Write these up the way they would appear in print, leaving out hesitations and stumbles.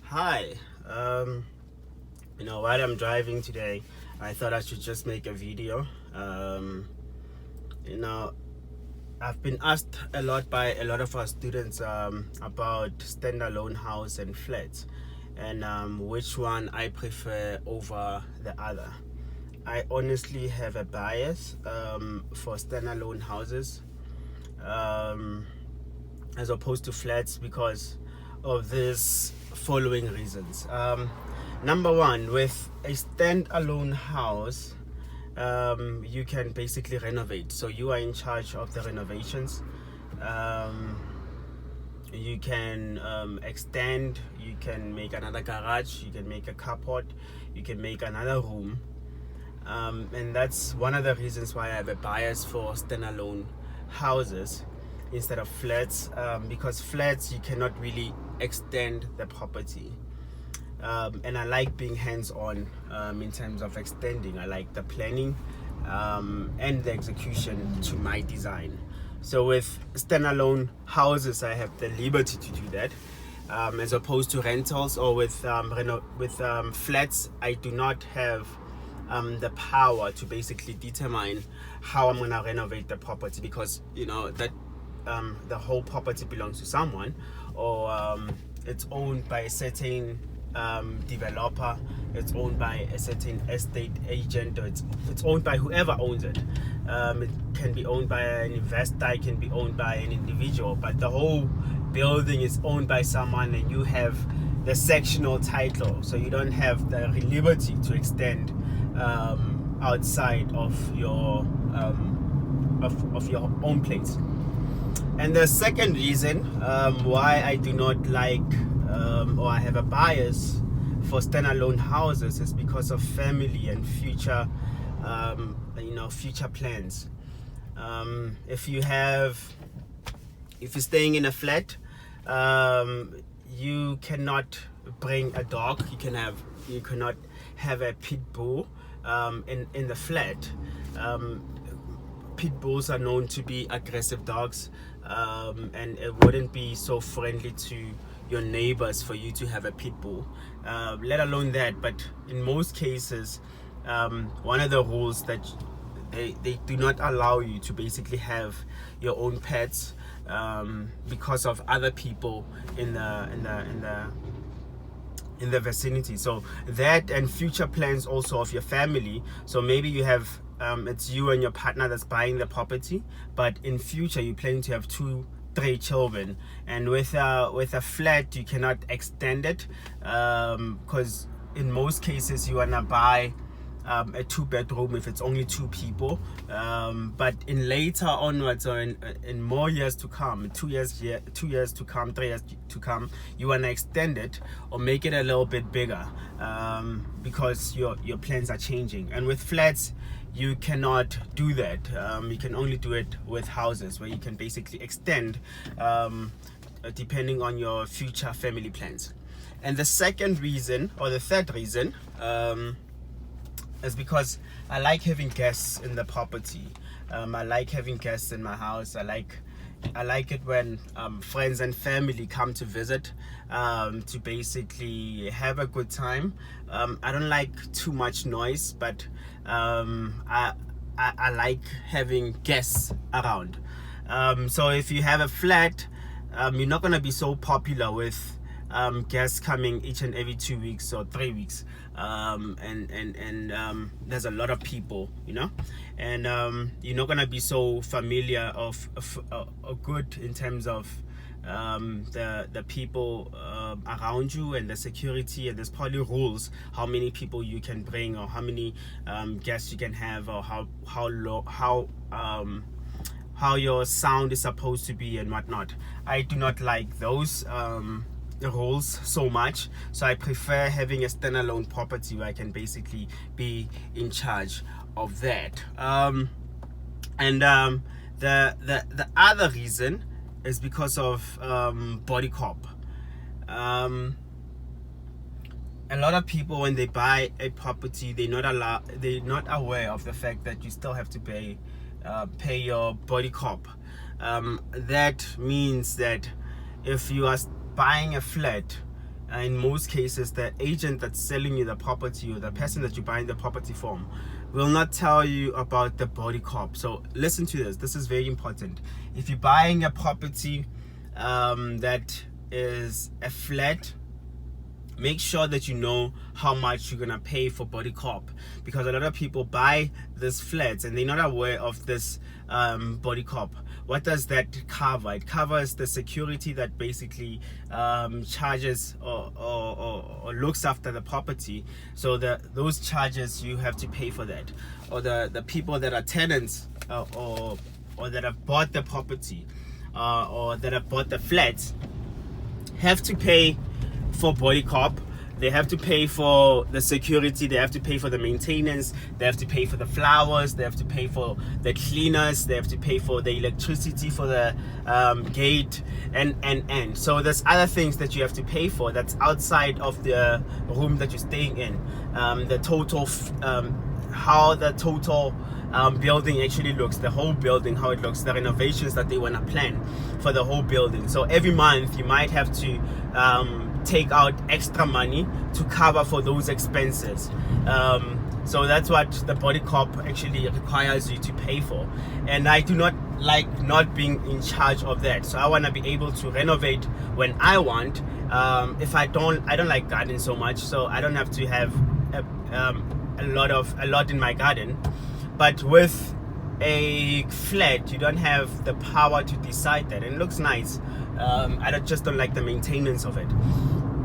Hi. While I'm driving today, I thought I should just make a video. You know, I've been asked a lot by a lot of our students about standalone house and flats, and which one I prefer over the other. I honestly have a bias for standalone houses as opposed to flats because of this following reasons. Number one, with a standalone house, you can basically renovate. So you are in charge of the renovations. You can extend, you can make another garage, you can make a carport, you can make another room. And that's one of the reasons why I have a bias for standalone houses instead of flats, because flats you cannot really extend the property. And I like being hands-on in terms of extending. I like the planning and the execution to my design. So with standalone houses, I have the liberty to do that, as opposed to rentals, or with flats, I do not have the power to basically determine how I'm gonna renovate the property, because that the whole property belongs to someone, or it's owned by a certain developer, it's owned by a certain estate agent, or it's owned by whoever owns it. It can be owned by an investor, it can be owned by an individual, but the whole building is owned by someone, and you have the sectional title, so you don't have the liberty to extend outside of your own place. And the second reason why I do not like or I have a bias for standalone houses is because of family and future future plans. If you're staying in a flat, you cannot bring a dog. You cannot have a pit bull in the flat. Pit bulls are known to be aggressive dogs, and it wouldn't be so friendly to your neighbors for you to have a pit bull, let alone that. But in most cases, one of the rules that they do not allow you to basically have your own pets because of other people in the vicinity. So that, and future plans also of your family. So maybe you have it's you and your partner that's buying the property, but in future you plan to have 2-3 children, and with a flat you cannot extend it, because in most cases you wanna buy a 2-bedroom if it's only 2 people, but in later onwards, or in more years to come, 2 years to come, 3 years to come, you want to extend it or make it a little bit bigger, because your plans are changing. And with flats you cannot do that. You can only do it with houses, where you can basically extend depending on your future family plans. And the second reason, or the third reason, is because I like having guests in the property. I like having guests in my house. I like it when friends and family come to visit, to basically have a good time. I don't like too much noise, but I like having guests around. So if you have a flat, you're not gonna be so popular with guests coming each and every 2 weeks or 3 weeks, and there's a lot of people, and you're not gonna be so familiar of good in terms of the people around you and the security, and there's probably rules how many people you can bring, or how many guests you can have, or how your sound is supposed to be and whatnot. I do not like those rules so much, so I prefer having a standalone property where I can basically be in charge of that. The other reason is because of body cop. A lot of people, when they buy a property, they're not aware of the fact that you still have to pay your body cop. That means that if you are buying a flat, in most cases, the agent that's selling you the property or the person that you're buying the property from will not tell you about the body corp. So listen to this. This is very important. If you're buying a property that is a flat, make sure that you know how much you're gonna pay for body corp, because a lot of people buy these flats and they're not aware of this body corp. What does that cover? It covers the security that basically charges or looks after the property. So those charges, you have to pay for that. Or the people that are tenants or that have bought the property or that have bought the flats have to pay for body corp. They have to pay for the security, they have to pay for the maintenance, they have to pay for the flowers, they have to pay for the cleaners, they have to pay for the electricity for the gate, and so there's other things that you have to pay for that's outside of the room that you're staying in. The total how the total building actually looks, the whole building, how it looks, the renovations that they want to plan for the whole building. So every month you might have to take out extra money to cover for those expenses. So that's what the body corp actually requires you to pay for, and I do not like not being in charge of that. So I want to be able to renovate when I want. If I don't like garden so much, so I don't have to have a lot in my garden. But with a flat, you don't have the power to decide that, and it looks nice. I just don't like the maintenance of it.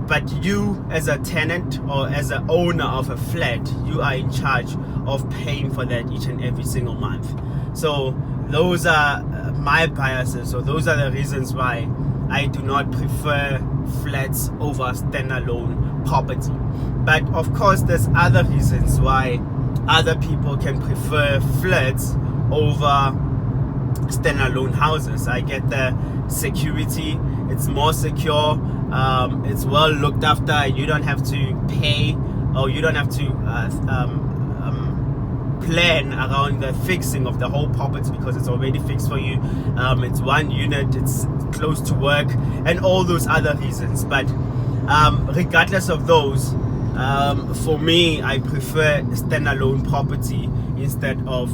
But you, as a tenant or as an owner of a flat, you are in charge of paying for that each and every single month. So those are my biases, or those are the reasons why I do not prefer flats over standalone property. But of course, there's other reasons why other people can prefer flats over standalone houses. I get the security, it's more secure, it's well looked after, you don't have to pay, or you don't have to plan around the fixing of the whole property because it's already fixed for you. It's one unit, it's close to work, and all those other reasons. But regardless of those, for me, I prefer a standalone property instead of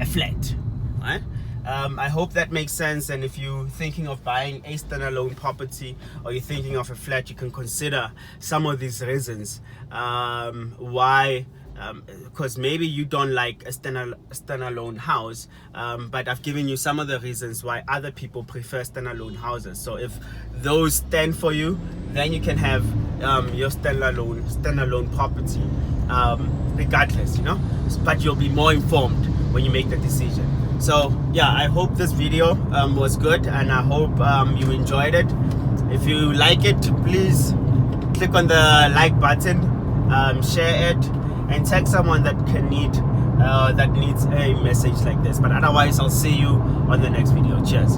a flat, right? I hope that makes sense. And if you're thinking of buying a standalone property or you're thinking of a flat, you can consider some of these reasons why. Because maybe you don't like a standalone house, but I've given you some of the reasons why other people prefer standalone houses. So if those stand for you, then you can have your standalone property, regardless, but you'll be more informed when you make the decision. So yeah, I hope this video was good, and I hope you enjoyed it. If you like it, please click on the like button, share it, and tag someone that needs a message like this. But otherwise, I'll see you on the next video. Cheers.